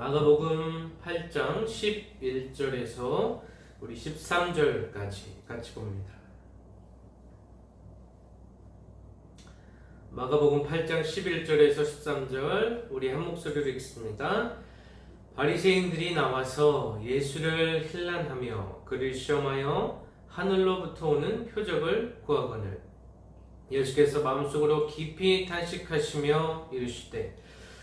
마가복음 8장 11절에서 우리 13절까지 같이 봅니다. 마가복음 8장 11절에서 13절 우리 한 목소리로 읽습니다. 바리새인들이 나와서 예수를 힐난하며 그를 시험하여 하늘로부터 오는 표적을 구하거늘 예수께서 마음속으로 깊이 탄식하시며 이르시되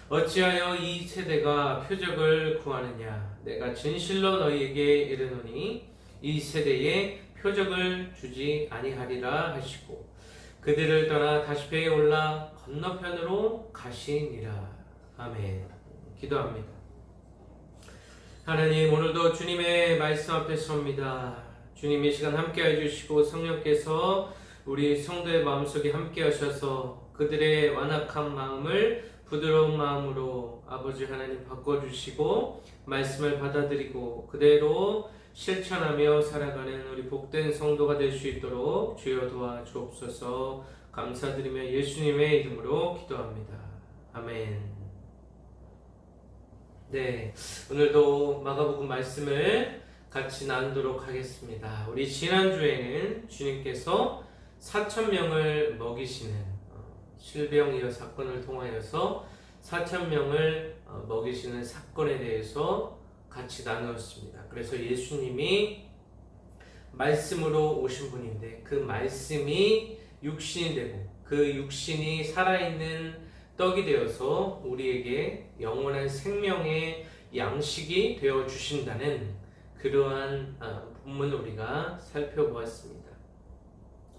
어찌하여 이 세대가 표적을 구하느냐? 내가 진실로 너희에게 이르노니 이 세대에 표적을 주지 아니하리라 하시고 그들을 떠나 다시배에 올라 건너편으로 가시니라. 아멘. 기도합니다. 하나님, 오늘도 주님의 말씀 앞에 섭니다. 주님, 이 시간 함께 해주시고 성령께서 우리 성도의 마음속에 함께 하셔서 그들의 완악한 마음을 부드러운 마음으로 아버지 하나님 바꿔주시고 말씀을 받아들이고 그대로 실천하며 살아가는 우리 복된 성도가 될 수 있도록 주여 도와주옵소서. 감사드리며 예수님의 이름으로 기도합니다. 아멘. 네, 오늘도 마가복음 말씀을 같이 나누도록 하겠습니다. 우리 지난주에는 주님께서 4,000명을 먹이시는 실병이어 사건을 통하여서 4,000명을 먹이시는 사건에 대해서 같이 나누었습니다. 그래서 예수님이 말씀으로 오신 분인데 그 말씀이 육신이 되고 그 육신이 살아있는 떡이 되어서 우리에게 영원한 생명의 양식이 되어 주신다는 그러한 본문을 우리가 살펴보았습니다.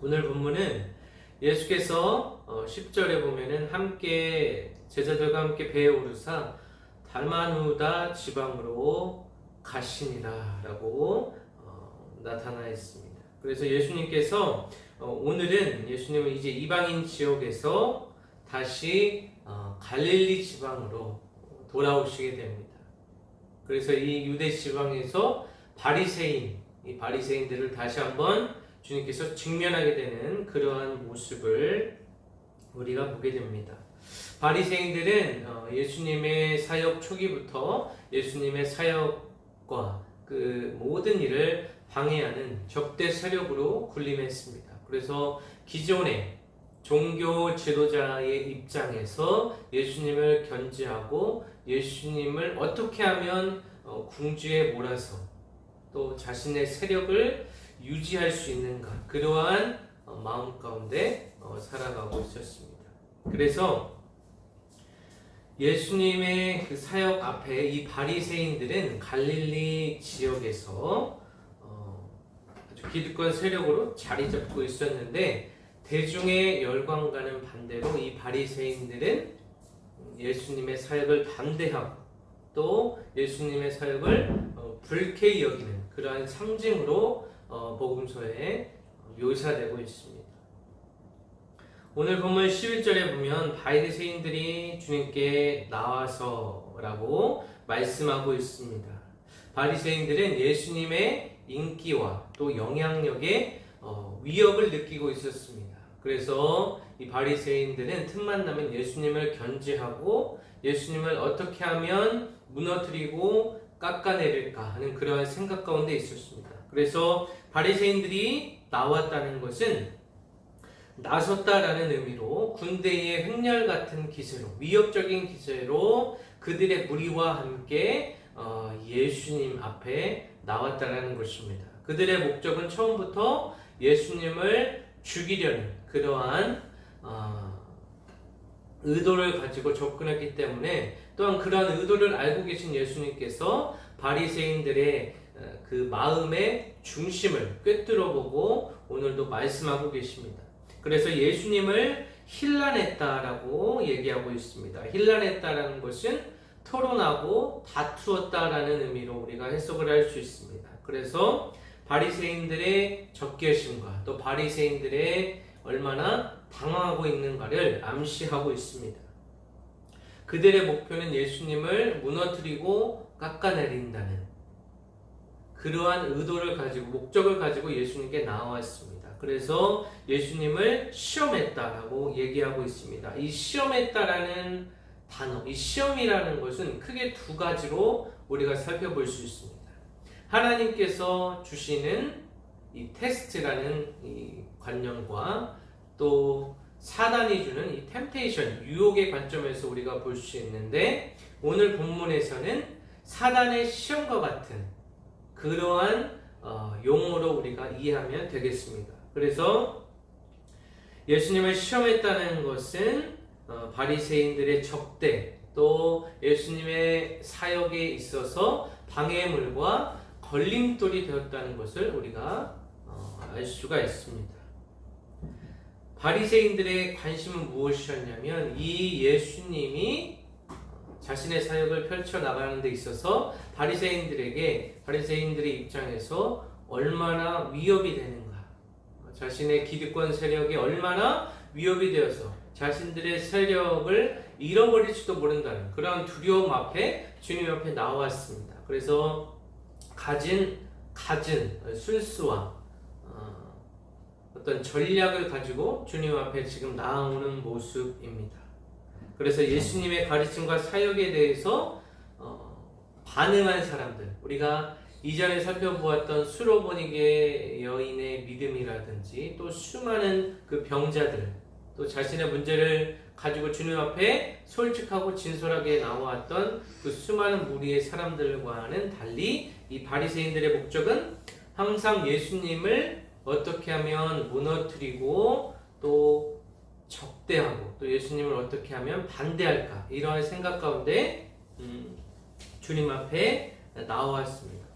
오늘 본문은 예수께서 10절에 보면은 함께 제자들과 함께 배에 오르사 달마누다 지방으로 가시니라 라고 나타나 있습니다. 그래서 예수님께서 오늘은 예수님은 이제 이방인 지역에서 다시 갈릴리 지방으로 돌아오시게 됩니다. 그래서 이 유대 지방에서 이 바리새인들을 다시 한번 주님께서 직면하게 되는 그러한 모습을 우리가 보게 됩니다. 바리새인들은 예수님의 사역 초기부터 예수님의 사역과 그 모든 일을 방해하는 적대 세력으로 군림했습니다. 그래서 기존의 종교 지도자의 입장에서 예수님을 견제하고 예수님을 어떻게 하면 궁지에 몰아서 또 자신의 세력을 유지할 수 있는가, 그러한 마음 가운데 살아가고 있었습니다. 그래서 예수님의 그 사역 앞에 이 바리새인들은 갈릴리 지역에서 아주 기득권 세력으로 자리 잡고 있었는데 대중의 열광과는 반대로 이 바리새인들은 예수님의 사역을 반대하고 또 예수님의 사역을 불쾌히 여기는 그러한 상징으로 복음서에 묘사되고 있습니다. 오늘 본문 11절에 보면 바리새인들이 주님께 나와서라고 말씀하고 있습니다. 바리새인들은 예수님의 인기와 또 영향력에 위협을 느끼고 있었습니다. 그래서 이 바리새인들은 틈만 나면 예수님을 견제하고 예수님을 어떻게 하면 무너뜨리고 깎아내릴까 하는 그러한 생각 가운데 있었습니다. 그래서 바리새인들이 나왔다는 것은 나섰다라는 의미로 군대의 횡렬 같은 기세로 위협적인 기세로 그들의 무리와 함께 예수님 앞에 나왔다라는 것입니다. 그들의 목적은 처음부터 예수님을 죽이려는 그러한 의도를 가지고 접근했기 때문에 또한 그러한 의도를 알고 계신 예수님께서 바리새인들의 그 마음의 중심을 꿰뚫어보고 오늘도 말씀하고 계십니다. 그래서 예수님을 힐난했다라고 얘기하고 있습니다. 힐난했다라는 것은 토론하고 다투었다라는 의미로 우리가 해석을 할 수 있습니다. 그래서 바리새인들의 적개심과 또 바리새인들의 얼마나 당황하고 있는가를 암시하고 있습니다. 그들의 목표는 예수님을 무너뜨리고 깎아내린다는 그러한 의도를 가지고 목적을 가지고 예수님께 나왔습니다. 그래서 예수님을 시험했다라고 얘기하고 있습니다. 이 시험했다라는 단어, 이 시험이라는 것은 크게 두 가지로 우리가 살펴볼 수 있습니다. 하나님께서 주시는 이 테스트라는 이 관념과 또 사단이 주는 이 템테이션, 유혹의 관점에서 우리가 볼 수 있는데, 오늘 본문에서는 사단의 시험과 같은 그러한 용어로 우리가 이해하면 되겠습니다. 그래서 예수님을 시험했다는 것은 바리새인들의 적대, 또 예수님의 사역에 있어서 방해물과 걸림돌이 되었다는 것을 우리가 알 수가 있습니다. 바리새인들의 관심은 무엇이었냐면, 이 예수님이 자신의 사역을 펼쳐나가는 데 있어서 바리새인들의 입장에서 얼마나 위협이 되는가, 자신의 기득권 세력이 얼마나 위협이 되어서 자신들의 세력을 잃어버릴지도 모른다는 그런 두려움 앞에 주님 앞에 나왔습니다. 그래서 갖은 술수와 어떤 전략을 가지고 주님 앞에 지금 나오는 모습입니다. 그래서 예수님의 가르침과 사역에 대해서 반응한 사람들, 우리가 이전에 살펴보았던 수로보니게 여인의 믿음이라든지 또 수많은 그 병자들, 또 자신의 문제를 가지고 주님 앞에 솔직하고 진솔하게 나왔던 그 수많은 무리의 사람들과는 달리, 이 바리새인들의 목적은 항상 예수님을 어떻게 하면 무너뜨리고 또 적대하고 또 예수님을 어떻게 하면 반대할까, 이러한 생각 가운데 주님 앞에 나왔습니다.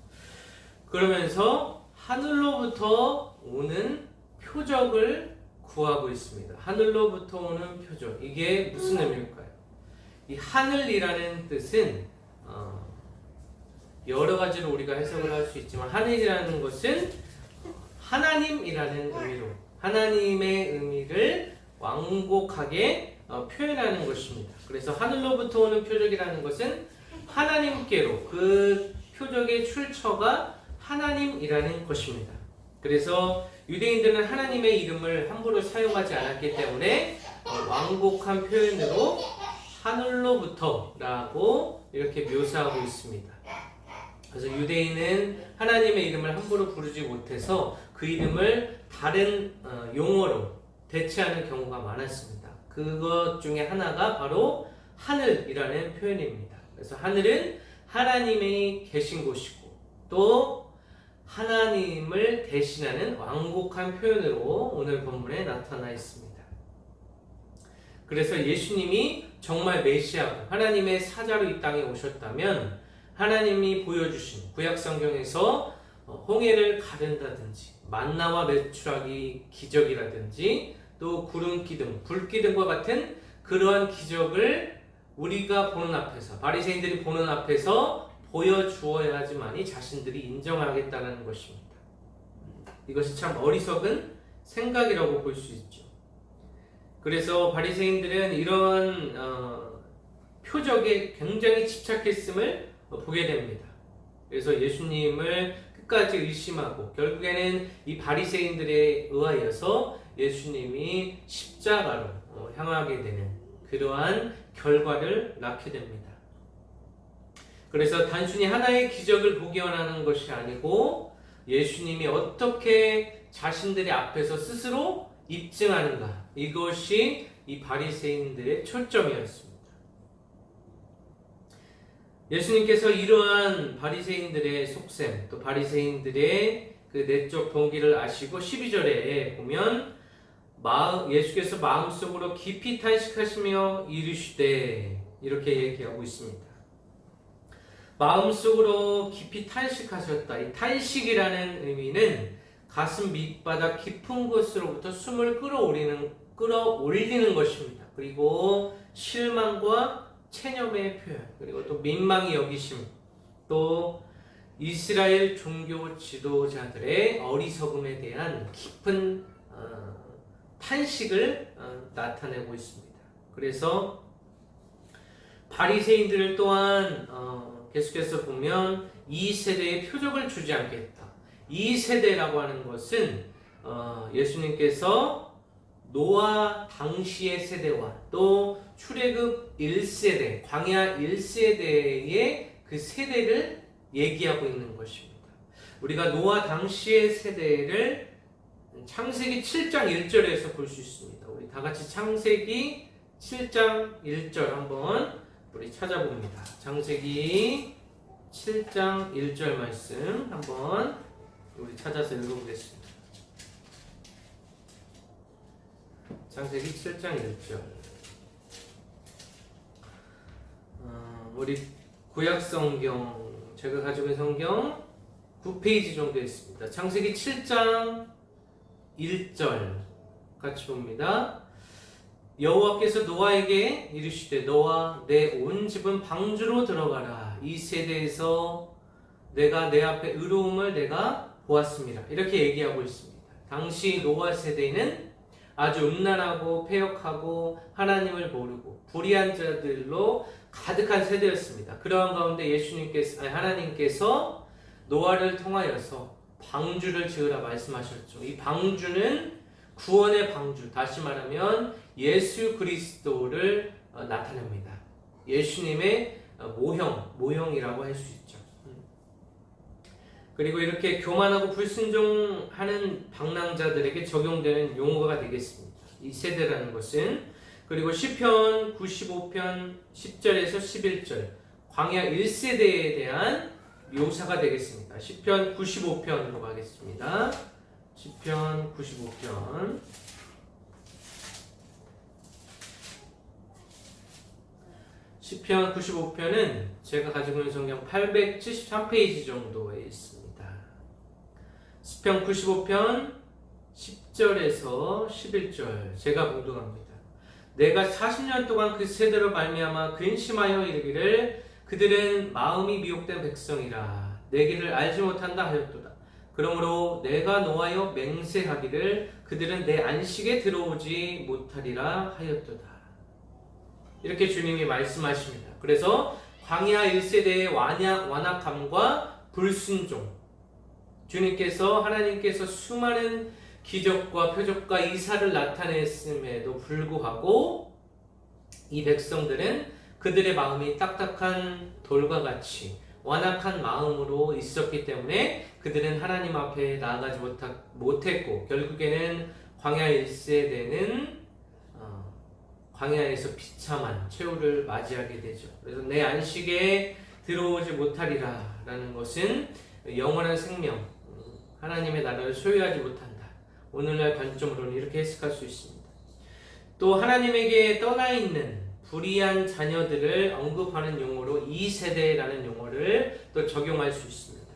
그러면서 하늘로부터 오는 표적을 구하고 있습니다. 하늘로부터 오는 표적, 이게 무슨 의미일까요? 이 하늘이라는 뜻은 여러 가지로 우리가 해석을 할 수 있지만, 하늘이라는 것은 하나님이라는 의미로, 하나님의 의미를 완곡하게 표현하는 것입니다. 그래서 하늘로부터 오는 표적이라는 것은 하나님께로, 그 표적의 출처가 하나님이라는 것입니다. 그래서 유대인들은 하나님의 이름을 함부로 사용하지 않았기 때문에 완곡한 표현으로 하늘로부터라고 이렇게 묘사하고 있습니다. 그래서 유대인은 하나님의 이름을 함부로 부르지 못해서 그 이름을 다른 용어로 대체하는 경우가 많았습니다. 그것 중에 하나가 바로 하늘이라는 표현입니다. 그래서 하늘은 하나님이 계신 곳이고, 또 하나님을 대신하는 완곡한 표현으로 오늘 본문에 나타나 있습니다. 그래서 예수님이 정말 메시아고 하나님의 사자로 이 땅에 오셨다면, 하나님이 보여주신 구약 성경에서 홍해를 가른다든지 만나와 메추라기 기적이라든지 또 구름 기둥, 불 기둥과 같은 그러한 기적을 우리가 보는 앞에서, 바리새인들이 보는 앞에서 보여주어야지만이 자신들이 인정하겠다는 것입니다. 이것이 참 어리석은 생각이라고 볼 수 있죠. 그래서 바리새인들은 이런 표적에 굉장히 집착했음을 보게 됩니다. 그래서 예수님을 끝까지 의심하고 결국에는 이 바리새인들에 의하여서 예수님이 십자가로 향하게 되는 그러한 결과를 낳게 됩니다. 그래서 단순히 하나의 기적을 보기 원하는 것이 아니고, 예수님이 어떻게 자신들의 앞에서 스스로 입증하는가, 이것이 이 바리새인들의 초점이었습니다. 예수님께서 이러한 바리새인들의 속셈, 또 바리새인들의 그 내적 동기를 아시고 12절에 보면 예수께서 마음속으로 깊이 탄식하시며 이르시되, 이렇게 얘기하고 있습니다. 마음속으로 깊이 탄식하셨다. 이 탄식이라는 의미는 가슴 밑바닥 깊은 곳으로부터 숨을 끌어올리는 것입니다. 그리고 실망과 체념의 표현, 그리고 또 민망히 여기심, 또 이스라엘 종교 지도자들의 어리석음에 대한 깊은 탄식을 나타내고 있습니다. 그래서 바리새인들 또한 계속해서 보면 이 세대에 표적을 주지 않겠다. 이 세대라고 하는 것은 예수님께서 노아 당시의 세대와 또 출애굽 1세대, 광야 1세대의 그 세대를 얘기하고 있는 것입니다. 우리가 노아 당시의 세대를 창세기 7장 1절에서 볼 수 있습니다. 우리 다 같이 창세기 7장 1절 한번 우리 찾아봅니다. 창세기 7장 1절 말씀 한번 우리 찾아서 읽어보겠습니다. 창세기 7장 1절. 우리 구약 성경, 제가 가지고 있는 성경 9페이지 정도 있습니다. 창세기 7장 1절 같이 봅니다. 여호와께서 노아에게 이르시되 너와 내 온 집은 방주로 들어가라. 이 세대에서 내가 내 앞에 의로움을 내가 보았습니다. 이렇게 얘기하고 있습니다. 당시 노아 세대는 아주 음란하고 패역하고 하나님을 모르고 불의한 자들로 가득한 세대였습니다. 그러한 가운데 하나님께서 노아를 통하여서 방주를 지으라 말씀하셨죠. 이 방주는 구원의 방주, 다시 말하면 예수 그리스도를 나타냅니다. 예수님의 모형이라고 할 수 있죠. 그리고 이렇게 교만하고 불순종하는 방랑자들에게 적용되는 용어가 되겠습니다. 이 세대라는 것은. 그리고 시편 95편 10절에서 11절 광야 1세대에 대한 묘사가 되겠습니다. 시편 95편으로 가겠습니다. 시편 95편 시편 95편은 제가 가지고 있는 성경 873페이지 정도에 있습니다. 시편 95편 10절에서 11절 제가 봉독합니다. 내가 40년 동안 그 세대로 말미암아 근심하여 이르기를 그들은 마음이 미혹된 백성이라 내 길을 알지 못한다 하였도다. 그러므로 내가 노하여 맹세하기를 그들은 내 안식에 들어오지 못하리라 하였도다. 이렇게 주님이 말씀하십니다. 그래서 광야 1세대의 완악함과 불순종, 하나님께서 수많은 기적과 표적과 이사를 나타냈음에도 불구하고 이 백성들은 그들의 마음이 딱딱한 돌과 같이 완악한 마음으로 있었기 때문에 그들은 하나님 앞에 나아가지 못했고 결국에는 광야 1세대는 광야에서 비참한 최후를 맞이하게 되죠. 그래서 내 안식에 들어오지 못하리라 라는 것은 영원한 생명, 하나님의 나라를 소유하지 못한다. 오늘날 관점으로는 이렇게 해석할 수 있습니다. 또 하나님에게 떠나 있는 불의한 자녀들을 언급하는 용어로 2세대라는 용어를 또 적용할 수 있습니다.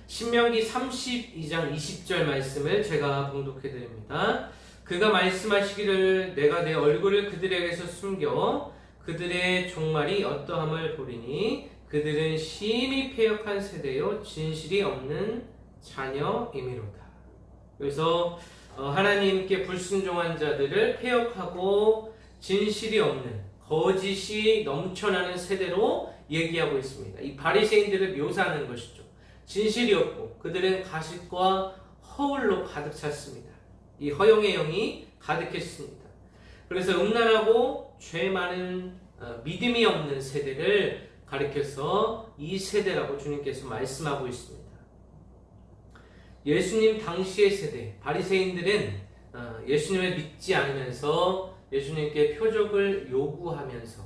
신명기 32장 20절 말씀을 제가 봉독해 드립니다. 그가 말씀하시기를 내가 내 얼굴을 그들에게서 숨겨 그들의 종말이 어떠함을 보리니 그들은 심히 패역한 세대요 진실이 없는 자녀이미로다. 그래서 하나님께 불순종한 자들을 패역하고 진실이 없는 거짓이 넘쳐나는 세대로 얘기하고 있습니다. 이 바리새인들을 묘사하는 것이죠. 진실이 없고 그들은 가식과 허울로 가득 찼습니다. 이 허영의 영이 가득했습니다. 그래서 음란하고 죄 많은 믿음이 없는 세대를 가리켜서 이 세대라고 주님께서 말씀하고 있습니다. 예수님 당시의 세대 바리새인들은 예수님을 믿지 않으면서 예수님께 표적을 요구하면서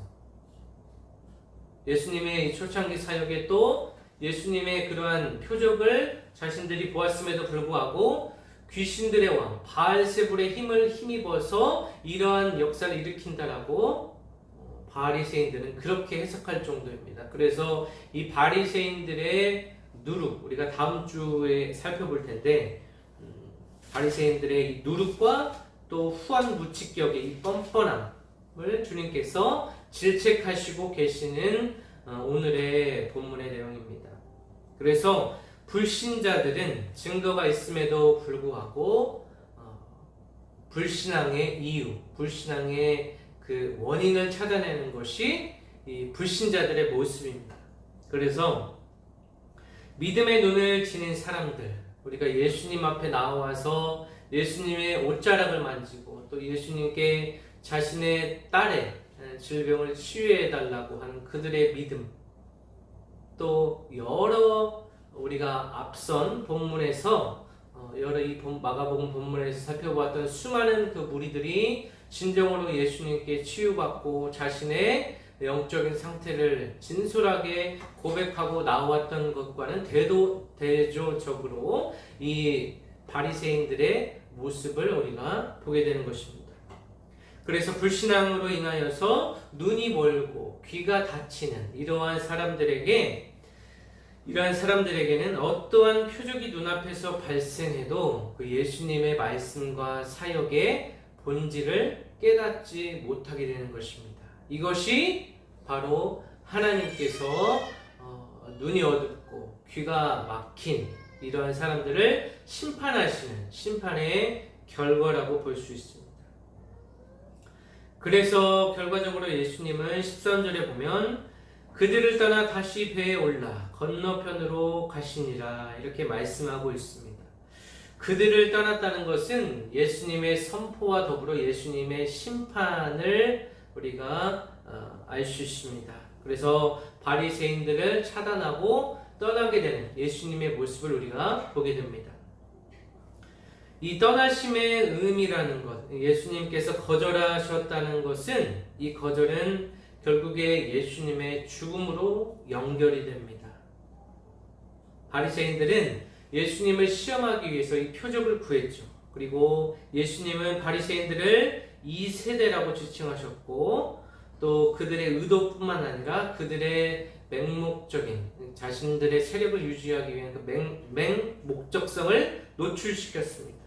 예수님의 초창기 사역에 또 예수님의 그러한 표적을 자신들이 보았음에도 불구하고 귀신들의 왕 바알세불의 힘을 힘입어서 이러한 역사를 일으킨다라고 바리새인들은 그렇게 해석할 정도입니다. 그래서 이 바리새인들의 누룩, 우리가 다음 주에 살펴볼 텐데 바리새인들의 이 누룩과 또 후한 무치격의 이 뻔뻔함을 주님께서 질책하시고 계시는 오늘의 본문의 내용입니다. 그래서 불신자들은 증거가 있음에도 불구하고 불신앙의 이유, 불신앙의 그 원인을 찾아내는 것이 이 불신자들의 모습입니다. 그래서 믿음의 눈을 지닌 사람들, 우리가 예수님 앞에 나와서 예수님의 옷자락을 만지고 또 예수님께 자신의 딸의 질병을 치유해 달라고 하는 그들의 믿음, 또 여러 우리가 앞선 본문에서 여러 이 마가복음 본문에서 살펴보았던 수많은 그 무리들이 진정으로 예수님께 치유받고 자신의 영적인 상태를 진솔하게 고백하고 나왔던 것과는 대조적으로 이 바리새인들의 모습을 우리가 보게 되는 것입니다. 그래서 불신앙으로 인하여서 눈이 멀고 귀가 닫히는 이러한 사람들에게는 어떠한 표적이 눈앞에서 발생해도 그 예수님의 말씀과 사역의 본질을 깨닫지 못하게 되는 것입니다. 이것이 바로 하나님께서 눈이 어둡고 귀가 막힌 이러한 사람들을 심판하시는 심판의 결과라고 볼 수 있습니다. 그래서 결과적으로 예수님은 13절에 보면 그들을 떠나 다시 배에 올라 건너편으로 가시니라 이렇게 말씀하고 있습니다. 그들을 떠났다는 것은 예수님의 선포와 더불어 예수님의 심판을 우리가 알 수 있습니다. 그래서 바리새인들을 차단하고 떠나게 되는 예수님의 모습을 우리가 보게 됩니다. 이 떠나심의 의미라는 것, 예수님께서 거절하셨다는 것은 이 거절은 결국에 예수님의 죽음으로 연결이 됩니다. 바리새인들은 예수님을 시험하기 위해서 이 표적을 구했죠. 그리고 예수님은 바리새인들을 이 세대라고 지칭하셨고 또 그들의 의도뿐만 아니라 그들의 맹목적인 자신들의 세력을 유지하기 위한 그 맹목적성을 노출시켰습니다.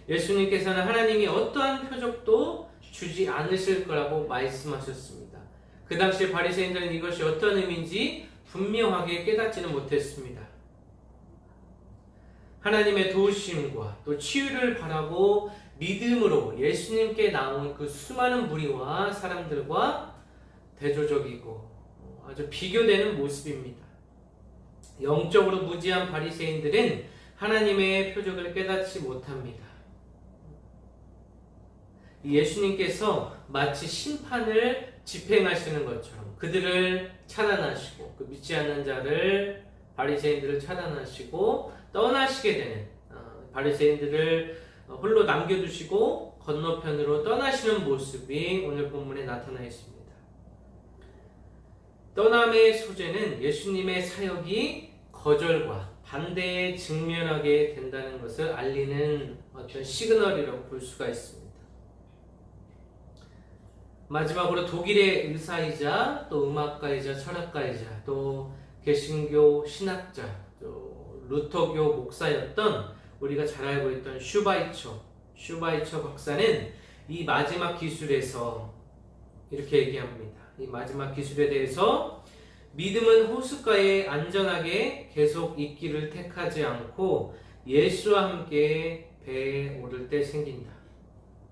예수님께서는 하나님이 어떠한 표적도 주지 않으실 거라고 말씀하셨습니다. 그 당시에 바리새인들은 이것이 어떤 의미인지 분명하게 깨닫지는 못했습니다. 하나님의 도우심과 또 치유를 바라고 믿음으로 예수님께 나온 그 수많은 무리와 사람들과 대조적이고 아주 비교되는 모습입니다. 영적으로 무지한 바리새인들은 하나님의 표적을 깨닫지 못합니다. 예수님께서 마치 심판을 집행하시는 것처럼 그들을 차단하시고 그 믿지 않는 자를 바리새인들을 차단하시고 떠나시게 되는 바리새인들을 홀로 남겨두시고 건너편으로 떠나시는 모습이 오늘 본문에 나타나 있습니다. 떠남의 소재는 예수님의 사역이 거절과 반대에 직면하게 된다는 것을 알리는 어떤 시그널이라고 볼 수가 있습니다. 마지막으로 독일의 의사이자 또 음악가이자 철학가이자 또 개신교 신학자 또 루터교 목사였던 우리가 잘 알고 있던 슈바이처 박사는 이 마지막 기술에서 이렇게 얘기합니다. 이 마지막 기술에 대해서 믿음은 호숫가에 안전하게 계속 있기를 택하지 않고 예수와 함께 배에 오를 때 생긴다.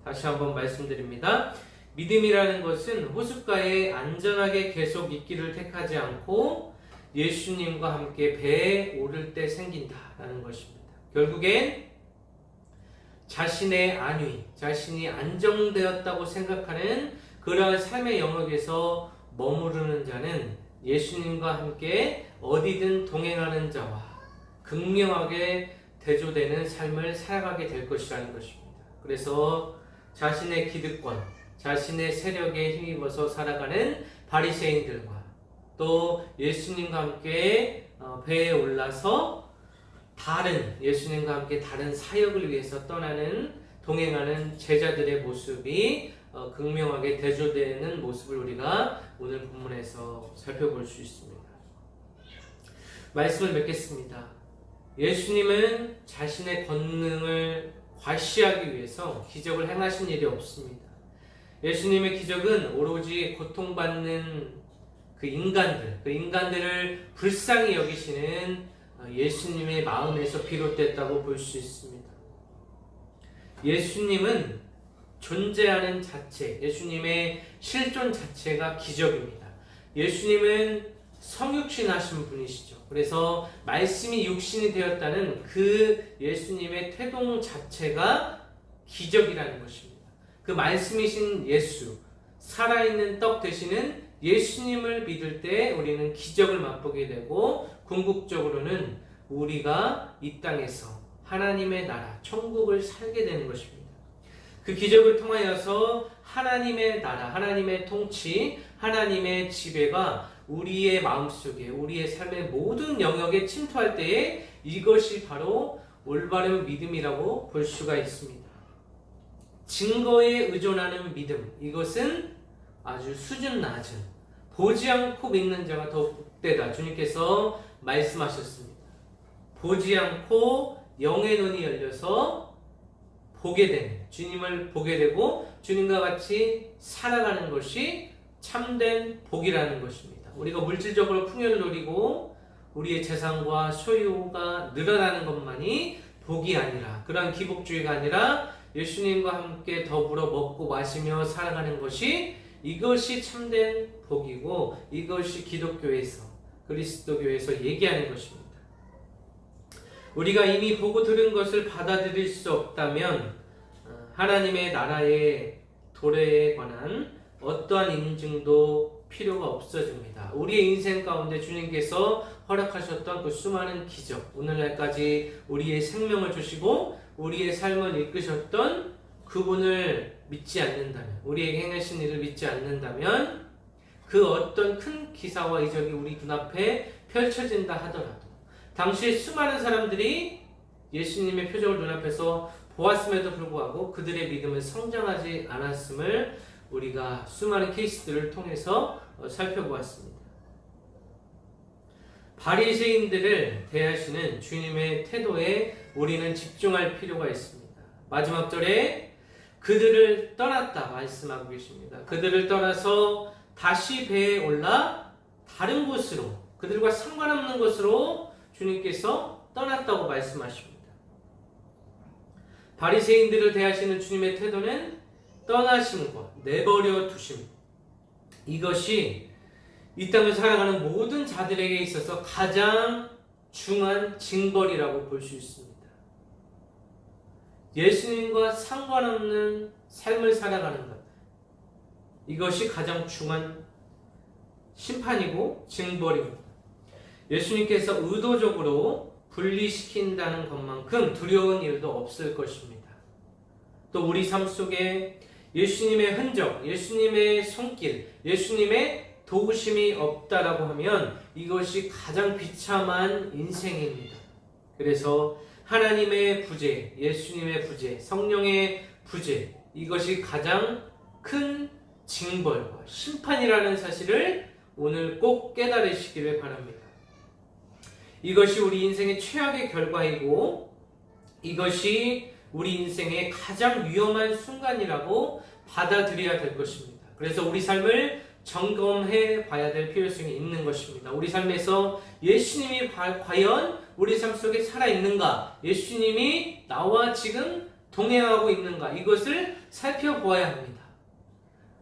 다시 한번 말씀드립니다. 믿음이라는 것은 호숫가에 안전하게 계속 있기를 택하지 않고 예수님과 함께 배에 오를 때 생긴다라는 것입니다. 결국엔 자신의 안위, 자신이 안정되었다고 생각하는 그러한 삶의 영역에서 머무르는 자는 예수님과 함께 어디든 동행하는 자와 극명하게 대조되는 삶을 살아가게 될 것이라는 것입니다. 그래서 자신의 기득권, 자신의 세력에 힘입어서 살아가는 바리새인들과 또 예수님과 함께 배에 올라서 예수님과 함께 다른 사역을 위해서 떠나는 동행하는 제자들의 모습이 극명하게 대조되는 모습을 우리가 오늘 본문에서 살펴볼 수 있습니다. 말씀을 맺겠습니다. 예수님은 자신의 권능을 과시하기 위해서 기적을 행하신 일이 없습니다. 예수님의 기적은 오로지 고통받는 그 인간들을 불쌍히 여기시는 예수님의 마음에서 비롯됐다고 볼 수 있습니다. 예수님은 존재하는 자체, 예수님의 실존 자체가 기적입니다. 예수님은 성육신 하신 분이시죠. 그래서 말씀이 육신이 되었다는 그 예수님의 태동 자체가 기적이라는 것입니다. 그 말씀이신 예수, 살아있는 떡 되시는 예수님을 믿을 때 우리는 기적을 맛보게 되고, 궁극적으로는 우리가 이 땅에서 하나님의 나라, 천국을 살게 되는 것입니다. 그 기적을 통하여서 하나님의 나라, 하나님의 통치, 하나님의 지배가 우리의 마음속에, 우리의 삶의 모든 영역에 침투할 때에 이것이 바로 올바른 믿음이라고 볼 수가 있습니다. 증거에 의존하는 믿음, 이것은 아주 수준 낮은, 보지 않고 믿는 자가 더 복되다, 주님께서 말씀하셨습니다. 보지 않고 영의 눈이 열려서 보게 되는, 주님을 보게 되고 주님과 같이 살아가는 것이 참된 복이라는 것입니다. 우리가 물질적으로 풍요를 누리고 우리의 재산과 소유가 늘어나는 것만이 복이 아니라, 그러한 기복주의가 아니라 예수님과 함께 더불어 먹고 마시며 살아가는 것이, 이것이 참된 복이고, 이것이 기독교에서, 그리스도교에서 얘기하는 것입니다. 우리가 이미 보고 들은 것을 받아들일 수 없다면 하나님의 나라의 도래에 관한 어떠한 인증도 필요가 없어집니다. 우리의 인생 가운데 주님께서 허락하셨던 그 수많은 기적, 오늘날까지 우리의 생명을 주시고 우리의 삶을 이끄셨던 그분을 믿지 않는다면, 우리에게 행하신 일을 믿지 않는다면, 그 어떤 큰 기사와 이적이 우리 눈앞에 펼쳐진다 하더라도, 당시 수많은 사람들이 예수님의 표적을 눈앞에서 보았음에도 불구하고 그들의 믿음은 성장하지 않았음을 우리가 수많은 케이스들을 통해서 살펴보았습니다. 바리새인들을 대하시는 주님의 태도에 우리는 집중할 필요가 있습니다. 마지막 절에 그들을 떠났다 말씀하고 계십니다. 그들을 떠나서 다시 배에 올라 다른 곳으로, 그들과 상관없는 곳으로 주님께서 떠났다고 말씀하십니다. 바리새인들을 대하시는 주님의 태도는 떠나신 것, 내버려 두심, 이것이 이 땅을 살아가는 모든 자들에게 있어서 가장 중요한 징벌이라고 볼 수 있습니다. 예수님과 상관없는 삶을 살아가는 것, 이것이 가장 중요한 심판이고 징벌입니다. 예수님께서 의도적으로 분리시킨다는 것만큼 두려운 일도 없을 것입니다. 또 우리 삶 속에 예수님의 흔적, 예수님의 손길, 예수님의 도우심이 없다라고 하면 이것이 가장 비참한 인생입니다. 그래서 하나님의 부재, 예수님의 부재, 성령의 부재, 이것이 가장 큰 징벌과 심판이라는 사실을 오늘 꼭 깨달으시기를 바랍니다. 이것이 우리 인생의 최악의 결과이고, 이것이 우리 인생의 가장 위험한 순간이라고 받아들여야 될 것입니다. 그래서 우리 삶을 점검해 봐야 될 필요성이 있는 것입니다. 우리 삶에서 예수님이 과연 우리 삶 속에 살아있는가? 예수님이 나와 지금 동행하고 있는가? 이것을 살펴보아야 합니다.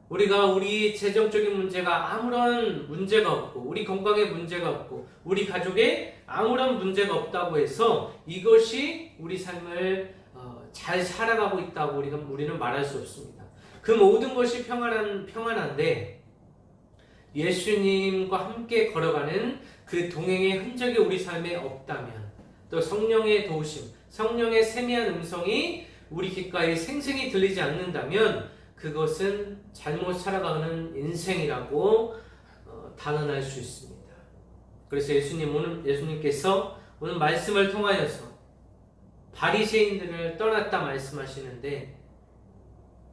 우리가 우리 재정적인 문제가 아무런 문제가 없고, 우리 건강에 문제가 없고, 우리 가족에 아무런 문제가 없다고 해서 이것이 우리 삶을 잘 살아가고 있다고 우리는 말할 수 없습니다. 그 모든 것이 평안한데 예수님과 함께 걸어가는 그 동행의 흔적이 우리 삶에 없다면, 또 성령의 도우심, 성령의 세미한 음성이 우리 귓가에 생생히 들리지 않는다면 그것은 잘못 살아가는 인생이라고 단언할 수 있습니다. 그래서 예수님께서 오늘 말씀을 통하여서 바리새인들을 떠났다 말씀하시는데,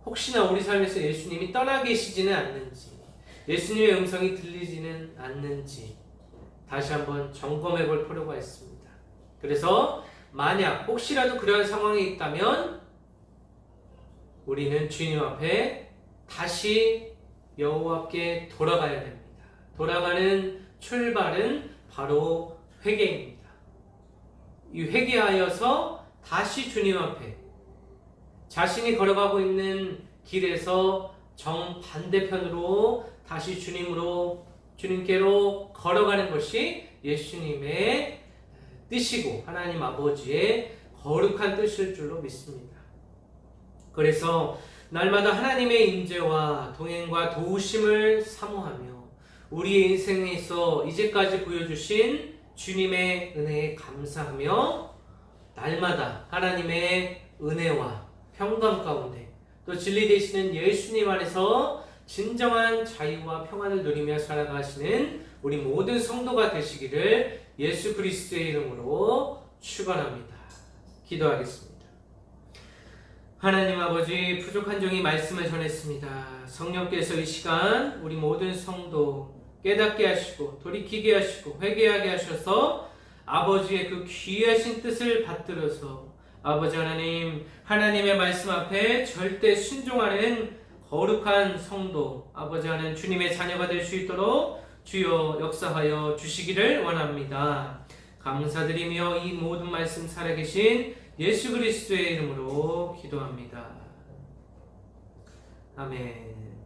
혹시나 우리 삶에서 예수님이 떠나 계시지는 않는지, 예수님의 음성이 들리지는 않는지 다시 한번 점검해 볼 필요가 있습니다. 그래서 만약 혹시라도 그러한 상황이 있다면 우리는 주님 앞에 다시 여호와께 돌아가야 됩니다. 돌아가는 출발은 바로 회개입니다. 이 회개하여서 다시 주님 앞에, 자신이 걸어가고 있는 길에서 정반대편으로 다시 주님으로 주님께로 걸어가는 것이 예수님의 뜻이고 하나님 아버지의 거룩한 뜻일 줄로 믿습니다. 그래서 날마다 하나님의 인재와 동행과 도우심을 사모하며 우리의 인생에서 이제까지 보여주신 주님의 은혜에 감사하며 날마다 하나님의 은혜와 평강 가운데 또 진리 되시는 예수님 안에서 진정한 자유와 평안을 누리며 살아가시는 우리 모든 성도가 되시기를 예수 그리스도의 이름으로 축원합니다. 기도하겠습니다. 하나님 아버지, 부족한 종이 말씀을 전했습니다. 성령께서 이 시간 우리 모든 성도 깨닫게 하시고 돌이키게 하시고 회개하게 하셔서 아버지의 그 귀하신 뜻을 받들어서 아버지 하나님, 하나님의 말씀 앞에 절대 순종하는 거룩한 성도, 아버지 하나님 주님의 자녀가 될 수 있도록 주여 역사하여 주시기를 원합니다. 감사드리며 이 모든 말씀 살아계신 예수 그리스도의 이름으로 기도합니다. 아멘.